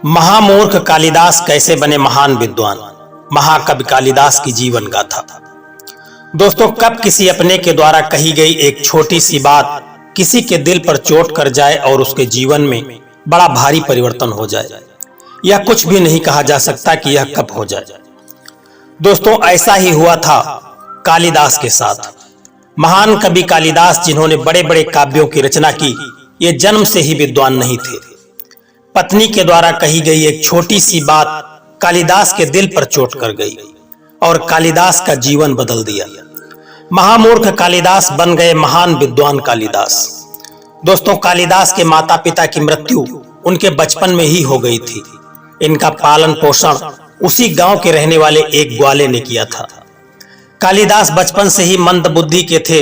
महामूर्ख कालिदास कैसे बने महान विद्वान। महाकवि कालिदास की जीवन गाथा। दोस्तों, कब किसी अपने के द्वारा कही गई एक छोटी सी बात किसी के दिल पर चोट कर जाए और उसके जीवन में बड़ा भारी परिवर्तन हो जाए, यह कुछ भी नहीं कहा जा सकता कि यह कब हो जाए। दोस्तों, ऐसा ही हुआ था कालिदास के साथ। महान कवि कालिदास, जिन्होंने बड़े बड़े काव्यों की रचना की, ये जन्म से ही विद्वान नहीं थे। पत्नी के द्वारा कही गई एक छोटी सी बात कालिदास के दिल पर चोट कर गई और कालिदास का जीवन बदल दिया। महामूर्ख कालिदास बन गए महान विद्वान कालिदास। दोस्तों, कालिदास के माता पिता की मृत्यु उनके बचपन में ही हो गई थी। इनका पालन पोषण उसी गांव के रहने वाले एक ग्वाले ने किया था। कालिदास बचपन से ही मंद बुद्धि के थे,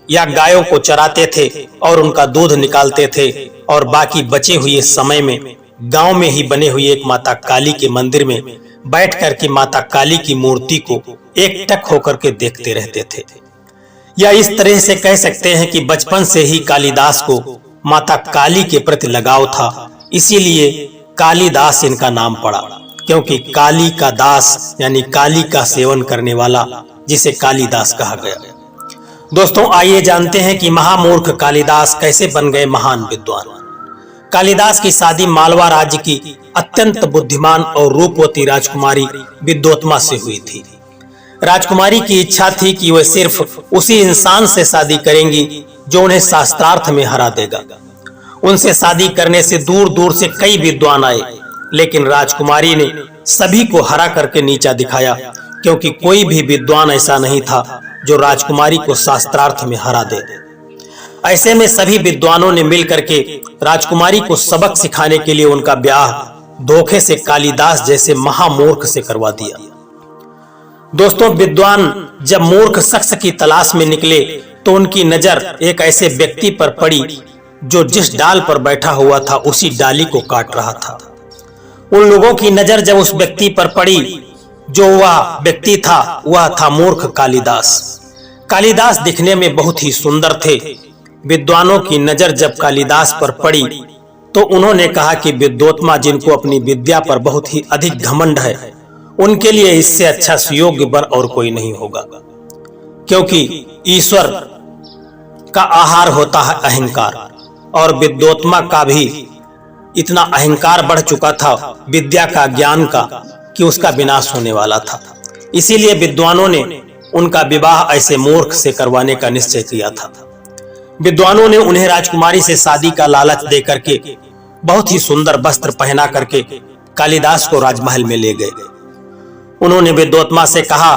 या गायों को चराते थे और उनका दूध निकालते थे, और बाकी बचे हुए समय में गांव में ही बने हुए एक माता काली के मंदिर में बैठ कर के माता काली की मूर्ति को एकटक होकर के देखते रहते थे। या इस तरह से कह सकते हैं कि बचपन से ही कालिदास को माता काली के प्रति लगाव था, इसीलिए कालिदास इनका नाम पड़ा, क्योंकि काली का दास यानी काली का सेवन करने वाला, जिसे कालिदास कहा गया। दोस्तों, आइए जानते हैं कि महामूर्ख कालिदास कैसे बन गए महान विद्वान। कालिदास की शादी मालवा राज्य की अत्यंत बुद्धिमान और रूपवती राजकुमारी विद्योत्मा से हुई थी। राजकुमारी की इच्छा थी कि वह सिर्फ उसी इंसान से शादी करेंगी जो उन्हें शास्त्रार्थ में हरा देगा। उनसे शादी करने से दूर दूर से कई विद्वान आए, लेकिन राजकुमारी ने सभी को हरा करके नीचा दिखाया, क्योंकि कोई भी विद्वान ऐसा नहीं था जो राजकुमारी को शास्त्रार्थ में हरा दे। ऐसे में सभी विद्वानों ने मिलकर के राजकुमारी को सबक सिखाने के लिए उनका ब्याह धोखे से कालिदास जैसे महामूर्ख से करवा दिया। दोस्तों, विद्वान जब मूर्ख शख्स की तलाश में निकले तो उनकी नजर एक ऐसे व्यक्ति पर पड़ी जो जिस डाल पर बैठा हुआ था उसी डाली को काट रहा था। उन लोगों की नजर जब उस व्यक्ति पर पड़ी, जो वह व्यक्ति था वह था मूर्ख कालिदास। कालिदास दिखने में बहुत ही सुंदर थे। विद्वानों की नजर जब कालिदास पर पड़ी तो उन्होंने कहा कि विद्योत्मा, जिनको अपनी विद्या पर बहुत ही अधिक घमंड है, उनके लिए इससे अच्छा सुयोग्य वर और कोई नहीं होगा, क्योंकि ईश्वर का आहार होता है अहंकार, और विद्योत्मा का भी इतना अहंकार बढ़ चुका था विद्या का, ज्ञान का, कि उसका विनाश होने वाला था। इसीलिए विद्वानों ने उनका विवाह ऐसे मूर्ख से करवाने का निश्चय किया था। विद्वानों ने उन्हें राजकुमारी से शादी का लालच दे करके बहुत ही सुंदर वस्त्र पहना करके कालिदास को राजमहल में ले गए। उन्होंने विद्योत्मा से कहा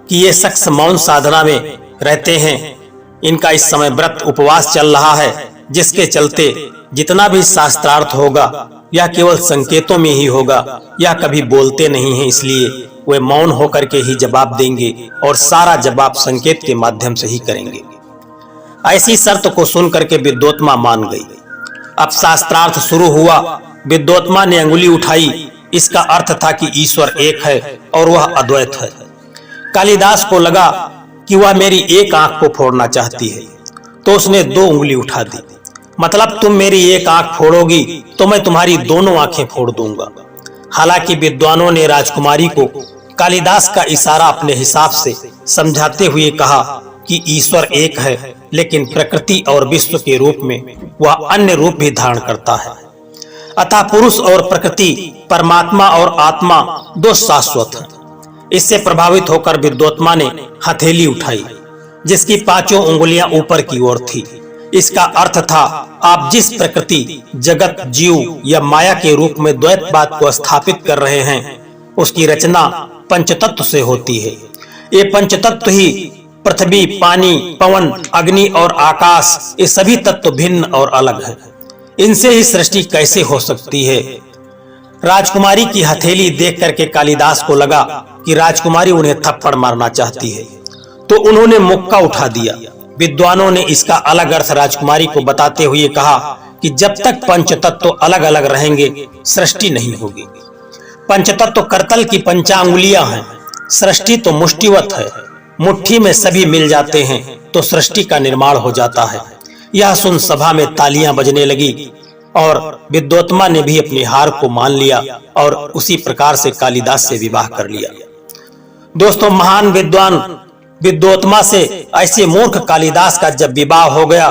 कि ये शख्स मौन साधना में रहते हैं, इनका इस समय व्रत उपवास चल रहा है, जिसके चलते जितना भी शास्त्रार्थ होगा यह केवल संकेतों में ही होगा, या कभी बोलते नहीं हैं, इसलिए वे मौन होकर के ही जवाब देंगे और सारा जवाब संकेत के माध्यम से ही करेंगे। ऐसी शर्त को सुनकर के विद्योत्मा मान गई। अब शास्त्रार्थ शुरू हुआ। विद्योत्मा ने अंगुली उठाई, इसका अर्थ था कि ईश्वर एक है और वह अद्वैत है। कालिदास को लगा कि वह मेरी एक आंख को फोड़ना चाहती है, तो उसने दो उंगली उठा दी। मतलब, तुम मेरी एक आंख फोड़ोगी तो मैं तुम्हारी दोनों आंखें फोड़ दूंगा। हालांकि विद्वानों ने राजकुमारी को कालिदास का इशारा अपने हिसाब से समझाते हुए कहा कि ईश्वर एक है, लेकिन प्रकृति और विश्व के रूप में वह अन्य रूप भी धारण करता है। अतः पुरुष और प्रकृति, परमात्मा और आत्मा दो शाश्वत हैं। इससे प्रभावित होकर विद्योत्मा ने हथेली उठाई, जिसकी पांचों उंगलियां ऊपर की ओर थी। इसका अर्थ था, आप जिस प्रकृति, जगत, जीव या माया के रूप में द्वैतवाद को स्थापित कर रहे हैं, उसकी रचना पंचतत्व से होती है। ये पंचतत्व ही पृथ्वी, पानी, पवन, अग्नि और आकाश, ये सभी तत्व भिन्न और अलग हैं। इनसे ही सृष्टि कैसे हो सकती है। राजकुमारी की हथेली देख करके कालिदास को लगा कि राजकुमारी उन्हें थप्पड़ मारना चाहती है, तो उन्होंने मुक्का उठा दिया। विद्वानों ने इसका अलग अर्थ राजकुमारी को बताते हुए कहा कि जब तक पंचतत्व अलग अलग रहेंगे सृष्टि नहीं होगी। पंचतत्व करतल की पंचांगुलियां हैं, सृष्टि तो मुष्टिवत है। मुट्ठी में सभी मिल जाते हैं तो सृष्टि का निर्माण हो जाता है। यह सुन सभा में तालियां बजने लगी। और विद्योत्मा ने भी अपनी हार को मान लिया और उसी प्रकार से कालिदास से विवाह कर लिया। दोस्तों, महान विद्वान विद्योत्मा से ऐसे मूर्ख कालिदास का जब विवाह हो गया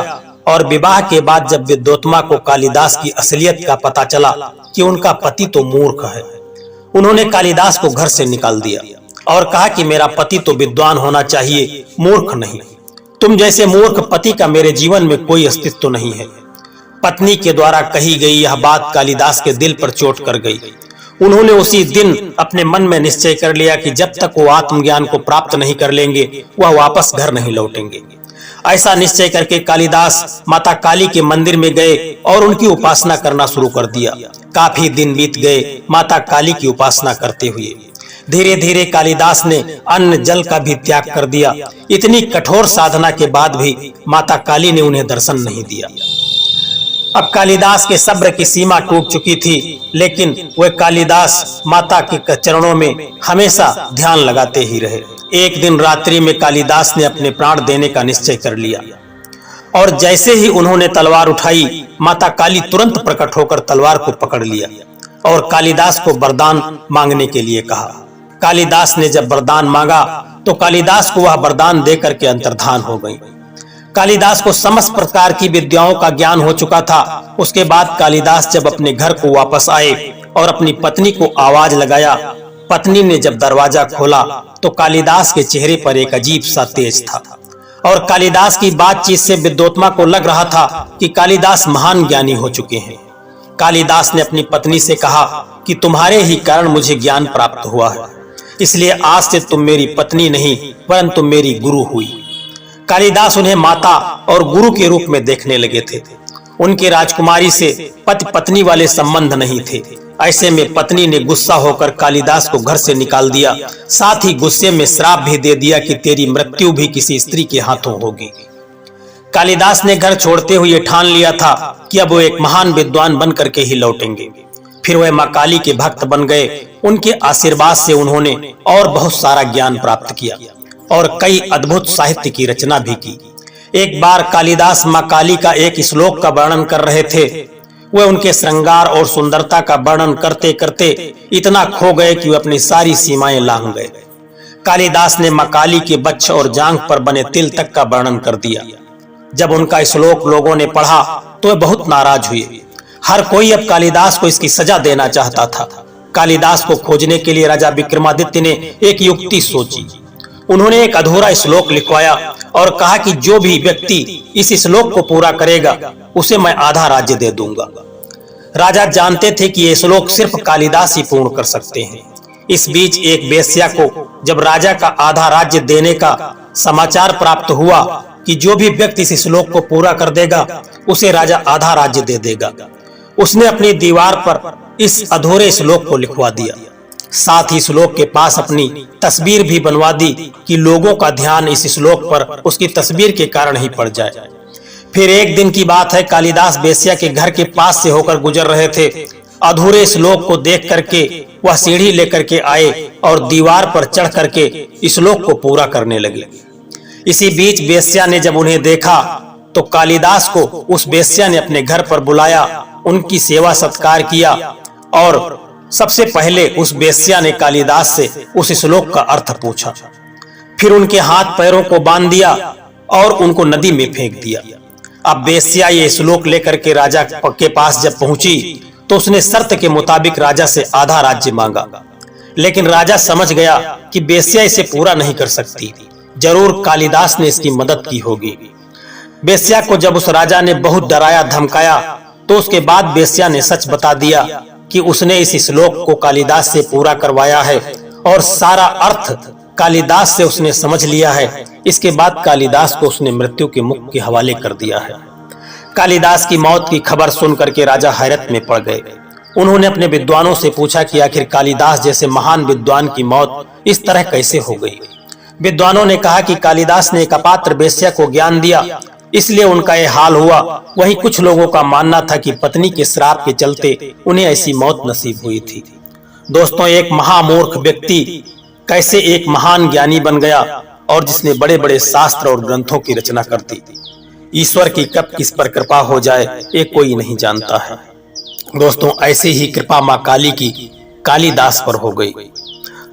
और विवाह के बाद जब विद्योत्मा को कालिदास की असलियत का पता चला कि उनका पति तो मूर्ख है, उन्होंने कालिदास को घर से निकाल दिया और कहा कि मेरा पति तो विद्वान होना चाहिए, मूर्ख नहीं। तुम जैसे मूर्ख पति का मेरे जीवन में कोई अस्तित्व नहीं है। पत्नी के द्वारा कही गई यह बात कालिदास के दिल पर चोट कर गई। उन्होंने उसी दिन अपने मन में निश्चय कर लिया कि जब तक वो आत्मज्ञान को प्राप्त नहीं कर लेंगे वह वापस घर नहीं लौटेंगे। ऐसा निश्चय करके कालिदास माता काली के मंदिर में गए और उनकी उपासना करना शुरू कर दिया। काफी दिन बीत गए माता काली की उपासना करते हुए। धीरे धीरे कालिदास ने अन्न जल का भी त्याग कर दिया। इतनी कठोर साधना के बाद भी माता काली ने उन्हें दर्शन नहीं दिया। अब कालिदास के सब्र की सीमा टूट चुकी थी, लेकिन वह कालिदास माता के चरणों में हमेशा ध्यान लगाते ही रहे। एक दिन रात्रि में कालिदास ने अपने प्राण देने का निश्चय कर लिया और जैसे ही उन्होंने तलवार उठाई, माता काली तुरंत प्रकट होकर तलवार को पकड़ लिया और कालिदास को वरदान मांगने के लिए कहा। कालिदास ने जब वरदान मांगा तो कालिदास को वह वरदान देकर के अंतर्धान हो गई। कालिदास को समस्त प्रकार की विद्याओं का ज्ञान हो चुका था। उसके बाद कालिदास जब अपने घर को वापस आए और अपनी पत्नी को आवाज लगाया, पत्नी ने जब दरवाजा खोला तो कालिदास के चेहरे पर एक अजीब सा तेज था और कालिदास की बातचीत से विद्योत्मा को लग रहा था कि कालिदास महान ज्ञानी हो चुके हैं। कालिदास ने अपनी पत्नी से कहा कि तुम्हारे ही कारण मुझे ज्ञान प्राप्त हुआ है, इसलिए आज से तुम मेरी पत्नी नहीं परंतु मेरी गुरु हुई। कालिदास उन्हें माता और गुरु के रूप में देखने लगे थे। उनके राजकुमारी से पति पत्नी वाले संबंध नहीं थे। ऐसे में पत्नी ने गुस्सा होकर कालिदास को घर से निकाल दिया, साथ ही गुस्से में श्राप भी दे दिया कि तेरी मृत्यु भी किसी स्त्री के हाथों होगी। कालिदास ने घर छोड़ते हुए ठान लिया था कि अब वो एक महान विद्वान बन करके ही लौटेंगे। फिर वह मां काली के भक्त बन गए। उनके आशीर्वाद से उन्होंने और बहुत सारा ज्ञान प्राप्त किया और कई अद्भुत साहित्य की रचना भी की। एक बार कालिदास मां काली का एक श्लोक का वर्णन कर रहे थे। वे उनके श्रृंगार और सुंदरता का वर्णन करते करते इतना खो गए कि वे अपनी सारी सीमाएं लांघ गए। कालिदास ने मां काली के बच्च और जांघ पर बने तिल तक का वर्णन कर दिया। जब उनका श्लोक लोगों ने पढ़ा तो वे बहुत नाराज हुए। हर कोई अब कालिदास को इसकी सजा देना चाहता था। कालिदास को खोजने के लिए राजा विक्रमादित्य ने एक युक्ति सोची। उन्होंने एक अधूरा श्लोक लिखवाया और कहा कि जो भी व्यक्ति इस श्लोक को पूरा करेगा उसे मैं आधा राज्य दे दूंगा। राजा जानते थे कि ये श्लोक सिर्फ कालिदास ही पूर्ण कर सकते हैं। इस बीच एक वेश्या को जब राजा का आधा राज्य देने का समाचार प्राप्त हुआ कि जो भी व्यक्ति इस श्लोक को पूरा कर देगा उसे राजा आधा राज्य दे देगा, उसने अपनी दीवार पर इस अधूरे श्लोक को लिखवा दिया। साथ ही श्लोक के पास अपनी तस्वीर भी बनवा दी कि लोगों का ध्यान इस श्लोक पर उसकी तस्वीर के कारण ही पड़ जाए। फिर एक दिन की बात है, कालिदास वेश्या के घर के पास से होकर गुजर रहे थे। अधूरे श्लोक को देख करके वह सीढ़ी लेकर के आए और दीवार पर चढ़ करके श्लोक को पूरा करने लगे। इसी बीच वेश्या ने जब उन्हें देखा तो कालिदास को उस वेश्या ने अपने घर पर बुलाया, उनकी सेवा सत्कार किया और सबसे पहले उस वेश्या ने कालिदास से उस श्लोक का अर्थ पूछा। फिर उनके हाथ पैरों को बांध दिया और उनको नदी में फेंक दिया। अब वेश्या ये श्लोक लेकर के राजा के पास जब पहुंची तो उसने शर्त के मुताबिक राजा से आधा राज्य मांगा, लेकिन राजा समझ गया कि वेश्या इसे पूरा नहीं कर सकती, जरूर कालिदास ने इसकी मदद की होगी। वेश्या को जब उस राजा ने बहुत डराया धमकाया तो उसके बाद वेश्या ने सच बता दिया कि उसने इस श्लोक को कालिदास से पूरा करवाया है और सारा अर्थ कालिदास से उसने समझ लिया है। इसके बाद कालिदास को उसने मृत्यु के मुख के हवाले कर दिया है। कालिदास की मौत की खबर सुन करके राजा हैरत में पड़ गए। उन्होंने अपने विद्वानों से पूछा कि आखिर कालिदास जैसे महान विद्वान की मौत इस तरह कैसे हो गई। विद्वानों ने कहा कि कालिदास ने एक अपात्र वेश्या को ज्ञान दिया, इसलिए उनका यह हाल हुआ। वहीं कुछ लोगों का मानना था कि पत्नी के श्राप के चलते उन्हें ऐसी मौत नसीब हुई थी। दोस्तों, एक महामूर्ख व्यक्ति कैसे एक महान ज्ञानी बन गया और जिसने बड़े बड़े शास्त्र और ग्रंथों की रचना कर दी। ईश्वर की कब किस पर कृपा हो जाए ये कोई नहीं जानता है। दोस्तों ऐसी ही कृपा मां काली की कालिदास पर हो गई।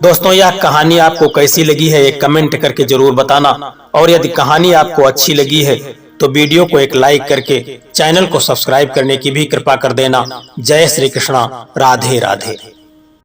दोस्तों यह कहानी आपको कैसी लगी है एक कमेंट करके जरूर बताना, और यदि कहानी आपको अच्छी लगी है तो वीडियो को एक लाइक करके चैनल को सब्सक्राइब करने की भी कृपा कर देना। जय श्री कृष्णा, राधे राधे।